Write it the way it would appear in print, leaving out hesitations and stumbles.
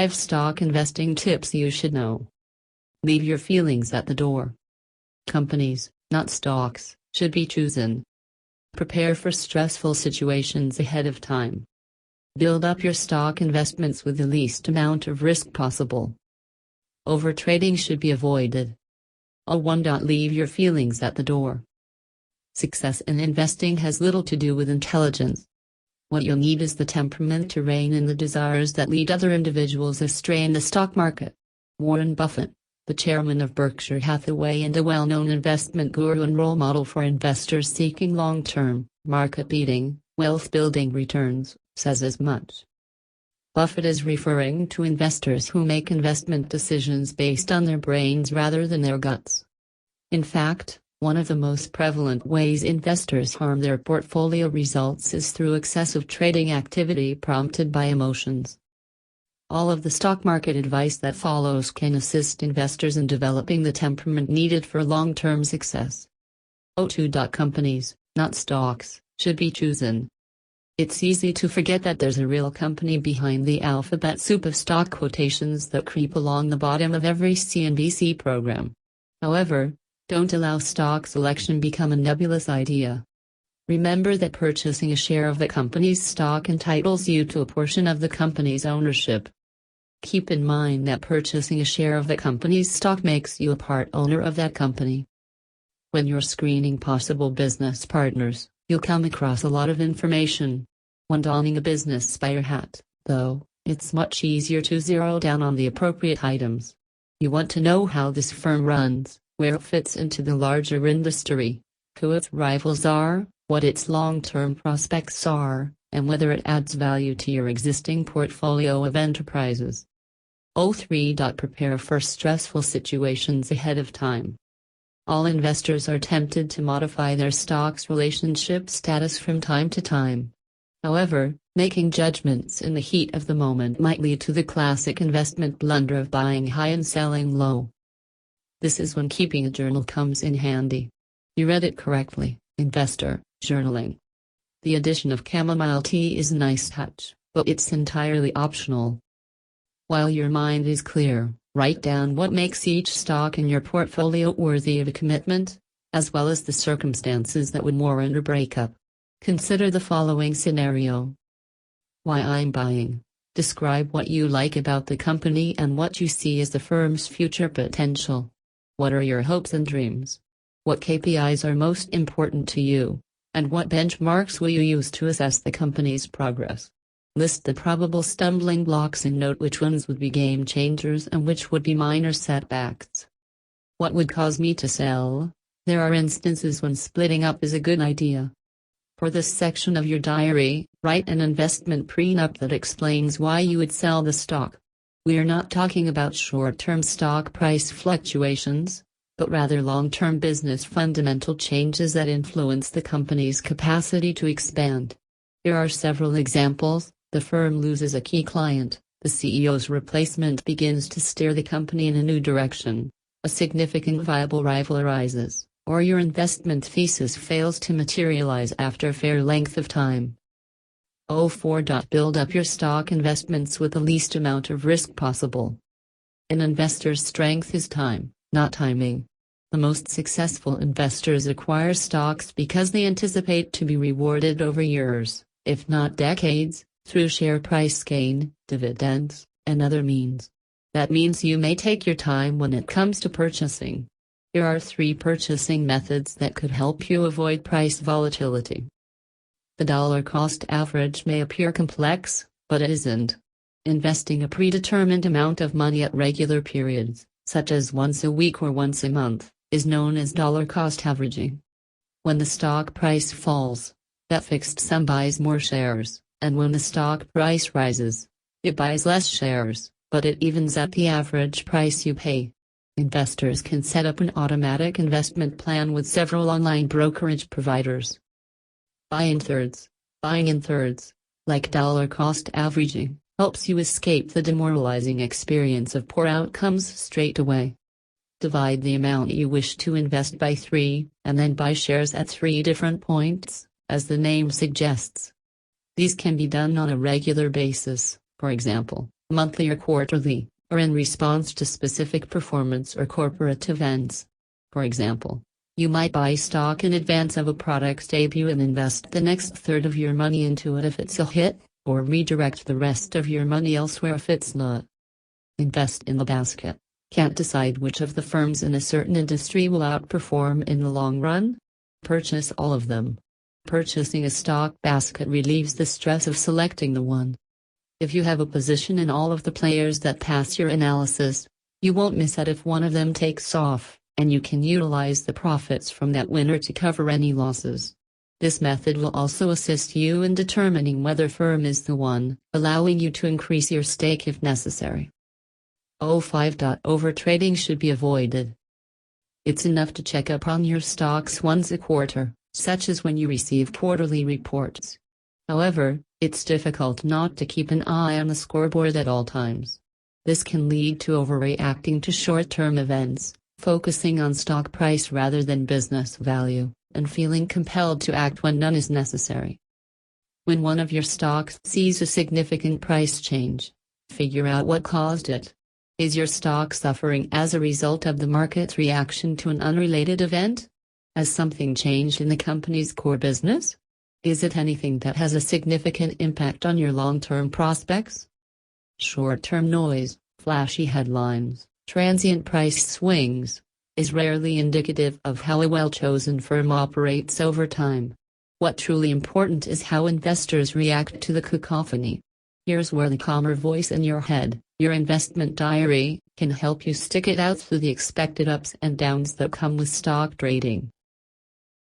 5 stock investing tips you should know. Leave your feelings at the door. Companies, not stocks, should be chosen. Prepare for stressful situations ahead of time. Build up your stock investments with the least amount of risk possible. Overtrading should be avoided. 1. Leave your feelings at the door. Success in investing has little to do with intelligence. What you'll need is the temperament to rein in the desires that lead other individuals astray in the stock market. Warren Buffett, the chairman of Berkshire Hathaway and a well-known investment guru and role model for investors seeking long-term, market-beating, wealth-building returns, says as much. Buffett is referring to investors who make investment decisions based on their brains rather than their guts. In fact, one of the most prevalent ways investors harm their portfolio results is through excessive trading activity prompted by emotions. All of the stock market advice that follows can assist investors in developing the temperament needed for long-term success. 2. Companies, not stocks, should be chosen. It's easy to forget that there's a real company behind the alphabet soup of stock quotations that creep along the bottom of every CNBC program. However, don't allow stock selection become a nebulous idea. Remember that purchasing a share of the company's stock entitles you to a portion of the company's ownership. Keep in mind that purchasing a share of the company's stock makes you a part owner of that company. When you're screening possible business partners, you'll come across a lot of information. When donning a business spire hat, though, it's much easier to zero down on the appropriate items. You want to know how this firm runs, where it fits into the larger industry, who its rivals are, what its long-term prospects are, and whether it adds value to your existing portfolio of enterprises. 3. Prepare for stressful situations ahead of time. All investors are tempted to modify their stock's relationship status from time to time. However, making judgments in the heat of the moment might lead to the classic investment blunder of buying high and selling low. This is when keeping a journal comes in handy. You read it correctly, investor, journaling. The addition of chamomile tea is a nice touch, but it's entirely optional. While your mind is clear, write down what makes each stock in your portfolio worthy of a commitment, as well as the circumstances that would warrant a breakup. Consider the following scenario. Why I'm buying. Describe what you like about the company and what you see as the firm's future potential. What are your hopes and dreams? What KPIs are most important to you? And what benchmarks will you use to assess the company's progress? List the probable stumbling blocks and note which ones would be game changers and which would be minor setbacks. What would cause me to sell? There are instances when splitting up is a good idea. For this section of your diary, write an investment prenup that explains why you would sell the stock. We're not talking about short-term stock price fluctuations, but rather long-term business fundamental changes that influence the company's capacity to expand. Here are several examples. The firm loses a key client, the CEO's replacement begins to steer the company in a new direction, a significant viable rival arises, or your investment thesis fails to materialize after a fair length of time. 4. Build up your stock investments with the least amount of risk possible. An investor's strength is time, not timing. The most successful investors acquire stocks because they anticipate to be rewarded over years, if not decades, through share price gain, dividends, and other means. That means you may take your time when it comes to purchasing. Here are 3 purchasing methods that could help you avoid price volatility. The dollar cost average may appear complex, but it isn't. Investing a predetermined amount of money at regular periods, such as once a week or once a month, is known as dollar cost averaging. When the stock price falls, that fixed sum buys more shares, and when the stock price rises, it buys less shares, but it evens out the average price you pay. Investors can set up an automatic investment plan with several online brokerage providers. Buying in thirds, like dollar cost averaging, helps you escape the demoralizing experience of poor outcomes straight away. Divide the amount you wish to invest by 3, and then buy shares at 3 different points, as the name suggests. These can be done on a regular basis, for example, monthly or quarterly, or in response to specific performance or corporate events. For example, you might buy stock in advance of a product's debut and invest the next third of your money into it if it's a hit, or redirect the rest of your money elsewhere if it's not. Invest in the basket. Can't decide which of the firms in a certain industry will outperform in the long run? Purchase all of them. Purchasing a stock basket relieves the stress of selecting the one. If you have a position in all of the players that pass your analysis, you won't miss out if one of them takes off, and you can utilize the profits from that winner to cover any losses. This method will also assist you in determining whether firm is the one, allowing you to increase your stake if necessary. 05. Overtrading should be avoided. It's enough to check up on your stocks once a quarter, such as when you receive quarterly reports. However, it's difficult not to keep an eye on the scoreboard at all times. This can lead to overreacting to short-term events, focusing on stock price rather than business value, and feeling compelled to act when none is necessary. When one of your stocks sees a significant price change, figure out what caused it. Is your stock suffering as a result of the market's reaction to an unrelated event? Has something changed in the company's core business? Is it anything that has a significant impact on your long-term prospects? Short-term noise, flashy headlines, transient price swings, is rarely indicative of how a well-chosen firm operates over time. What truly important is how investors react to the cacophony. Here's where the calmer voice in your head, your investment diary, can help you stick it out through the expected ups and downs that come with stock trading.